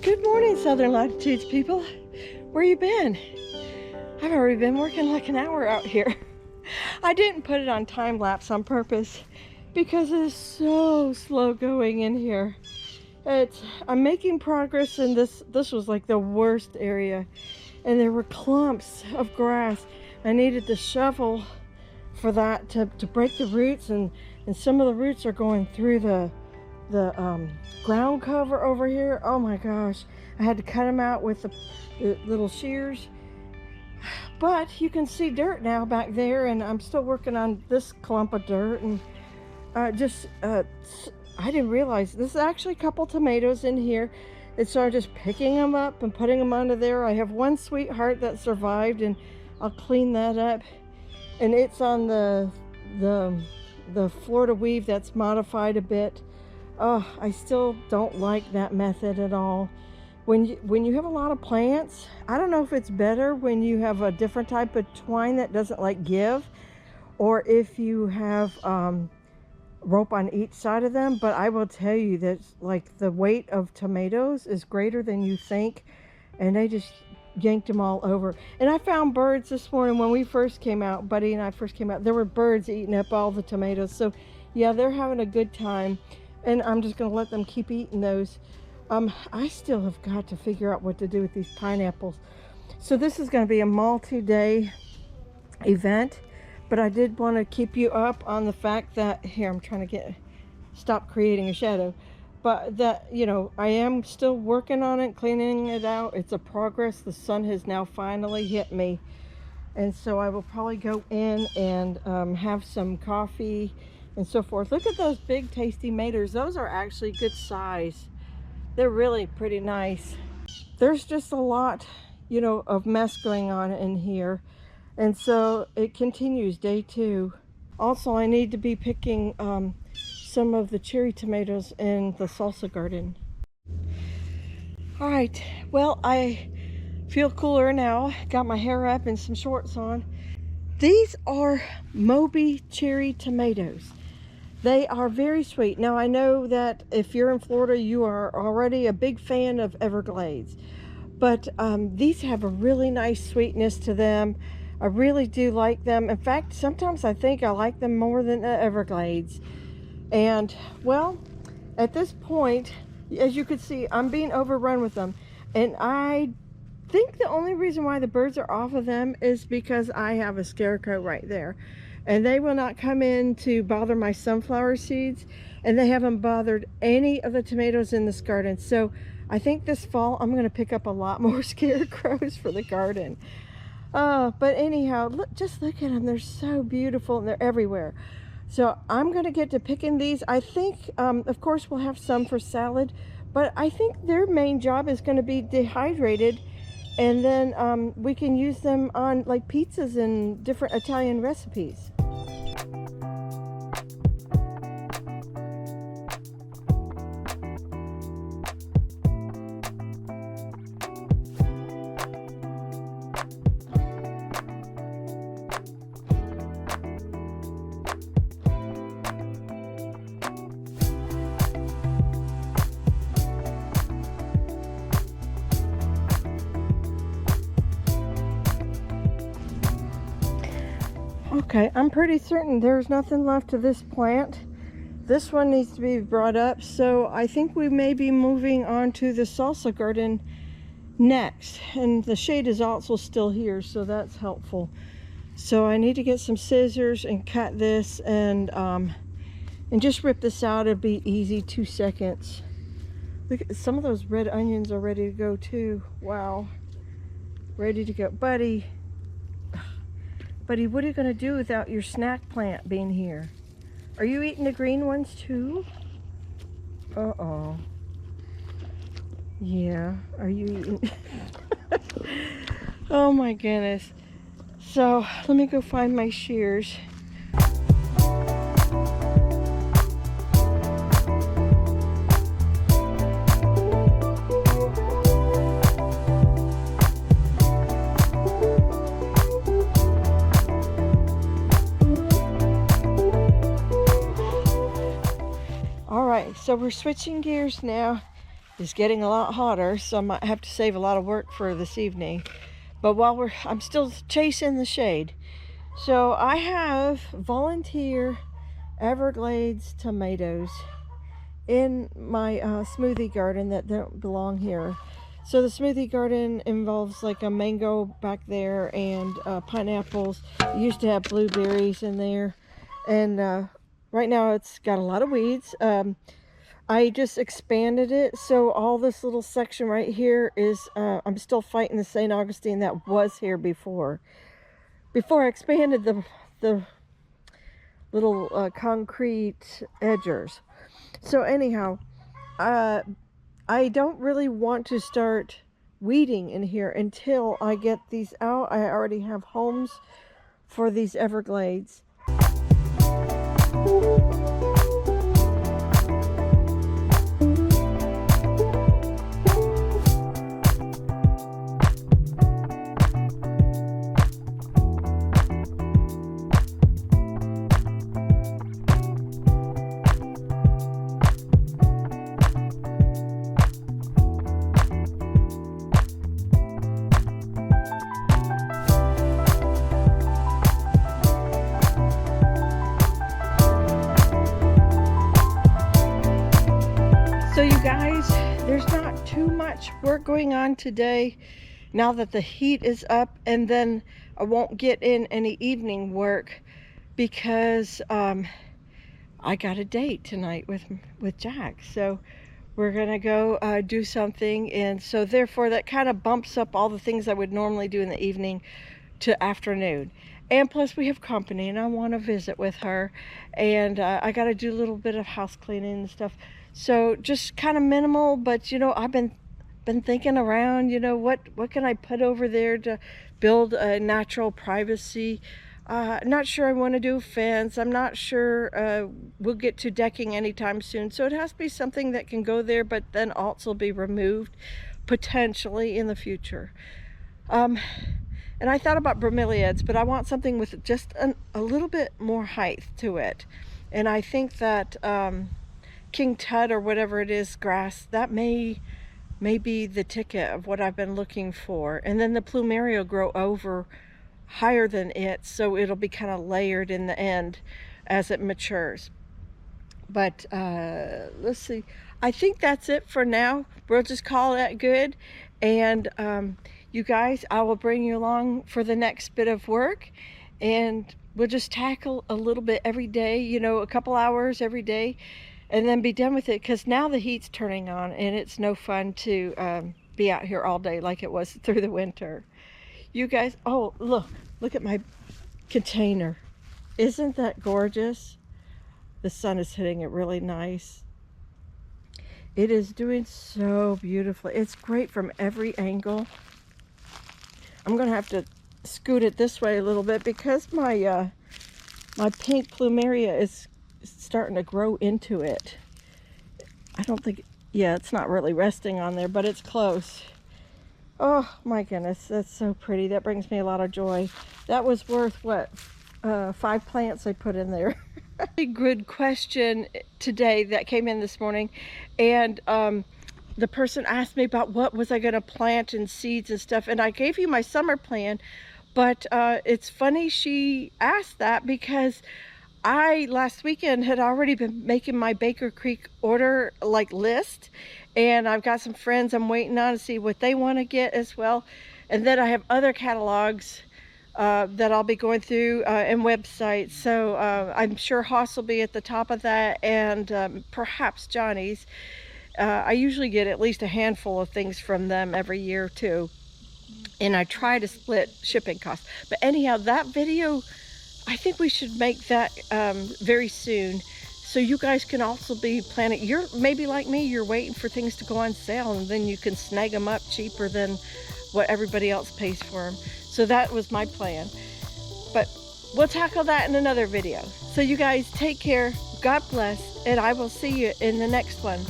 Good morning, Southern Latitudes people. Where you been? I've already been working like an hour out here. I didn't put it on time lapse on purpose because it is so slow going in here. I'm making progress, and this was like the worst area, and there were clumps of grass. I needed the shovel for that to break the roots, and some of the roots are going through the ground cover over here. Oh my gosh, I had to cut them out with the little shears. But you can see dirt now back there, and I'm still working on this clump of dirt. And I didn't realize this is actually a couple tomatoes in here, and so I'm just picking them up and putting them under there. I have one sweetheart that survived, and I'll clean that up, and it's on the Florida weave that's modified a bit. Oh, I still don't like that method at all. When you have a lot of plants, I don't know if it's better when you have a different type of twine that doesn't like give, or if you have rope on each side of them. But I will tell you that like the weight of tomatoes is greater than you think, and they just yanked them all over. And I found birds this morning when we first came out, Buddy and I first came out. There were birds eating up all the tomatoes. So yeah, they're having a good time, and I'm just gonna let them keep eating those. I still have got to figure out what to do with these pineapples. So this is going to be a multi-day event, but I did want to keep you up on the fact that, here, I'm trying to stop creating a shadow, but that, you know, I am still working on it, cleaning it out. It's a progress. The sun has now finally hit me, and so I will probably go in and have some coffee and so forth. Look at those big tasty tomatoes. Those are actually good size. They're really pretty nice. There's just a lot, you know, of mess going on in here, and so it continues day 2. Also, I need to be picking some of the cherry tomatoes in the salsa garden. All right, well, I feel cooler now. Got my hair up and some shorts on. These are Moby cherry tomatoes. They are very sweet. Now, I know that if you're in Florida, you are already a big fan of Everglades, but these have a really nice sweetness to them. I really do like them. In fact, sometimes I think I like them more than the Everglades. And well, at this point, as you can see, I'm being overrun with them, and I think the only reason why the birds are off of them is because I have a scarecrow right there. And they will not come in to bother my sunflower seeds, and they haven't bothered any of the tomatoes in this garden. So I think this fall I'm going to pick up a lot more scarecrows for the garden. But anyhow, just look at them. They're so beautiful, and they're everywhere. So I'm going to get to picking these. I think, of course, we'll have some for salad, but I think their main job is going to be dehydrated, and then we can use them on like pizzas and different Italian recipes. Okay, I'm pretty certain there's nothing left of this plant. This one needs to be brought up, so I think we may be moving on to the salsa garden next. And the shade is also still here, so that's helpful. So I need to get some scissors and cut this and just rip this out. It'll be easy, 2 seconds. Look, some of those red onions are ready to go too. Wow, ready to go. Buddy, what are you going to do without your snack plant being here? Are you eating the green ones too? Uh-oh. Yeah, are you eating? Oh my goodness. So, let me go find my shears. So we're switching gears now. It's getting a lot hotter, so I might have to save a lot of work for this evening. But while I'm still chasing the shade. So I have volunteer Everglades tomatoes in my smoothie garden that don't belong here. So the smoothie garden involves like a mango back there and pineapples. It used to have blueberries in there, and right now it's got a lot of weeds. I just expanded it, so all this little section right here is, I'm still fighting the St. Augustine that was here before. Before I expanded the little concrete edgers. So anyhow, I don't really want to start weeding in here until I get these out. I already have homes for these Everglades. So you guys, there's not too much work going on today now that the heat is up, and then I won't get in any evening work because I got a date tonight with Jack. So we're gonna go do something, and so therefore that kind of bumps up all the things I would normally do in the evening to afternoon. And plus we have company and I want to visit with her, and I got to do a little bit of house cleaning and stuff. So just kind of minimal, but you know, I've been thinking around, you know, what can I put over there to build a natural privacy. Not sure I want to do a fence. I'm not sure we'll get to decking anytime soon, so it has to be something that can go there but then also be removed potentially in the future. And I thought about bromeliads, but I want something with just a little bit more height to it. And I think that King Tut or whatever it is grass, that may be the ticket of what I've been looking for. And then the plumeria will grow over higher than it, so it'll be kind of layered in the end as it matures. But let's see, I think that's it for now. We'll just call that good. And you guys, I will bring you along for the next bit of work, and we'll just tackle a little bit every day, you know, a couple hours every day, and then be done with it, because now the heat's turning on and it's no fun to be out here all day like it was through the winter. You guys, oh look at my container. Isn't that gorgeous? The sun is hitting it really nice. It is doing so beautifully. It's great from every angle. I'm gonna have to scoot it this way a little bit because my my pink plumeria is starting to grow into it. I don't think, yeah, it's not really resting on there, but it's close. Oh my goodness, that's so pretty. That brings me a lot of joy. That was worth what, 5 plants I put in there. A good question today that came in this morning, and the person asked me about what was I going to plant and seeds and stuff, and I gave you my summer plan, but it's funny she asked that because I last weekend had already been making my Baker Creek order list, and I've got some friends I'm waiting on to see what they want to get as well, and then I have other catalogs that I'll be going through and websites. So I'm sure Haas will be at the top of that, and perhaps Johnny's. I usually get at least a handful of things from them every year too, and I try to split shipping costs. But anyhow, that video, I think we should make that very soon, so you guys can also be planning. You're maybe like me, you're waiting for things to go on sale, and then you can snag them up cheaper than what everybody else pays for them. So that was my plan, but we'll tackle that in another video. So you guys take care, God bless, and I will see you in the next one.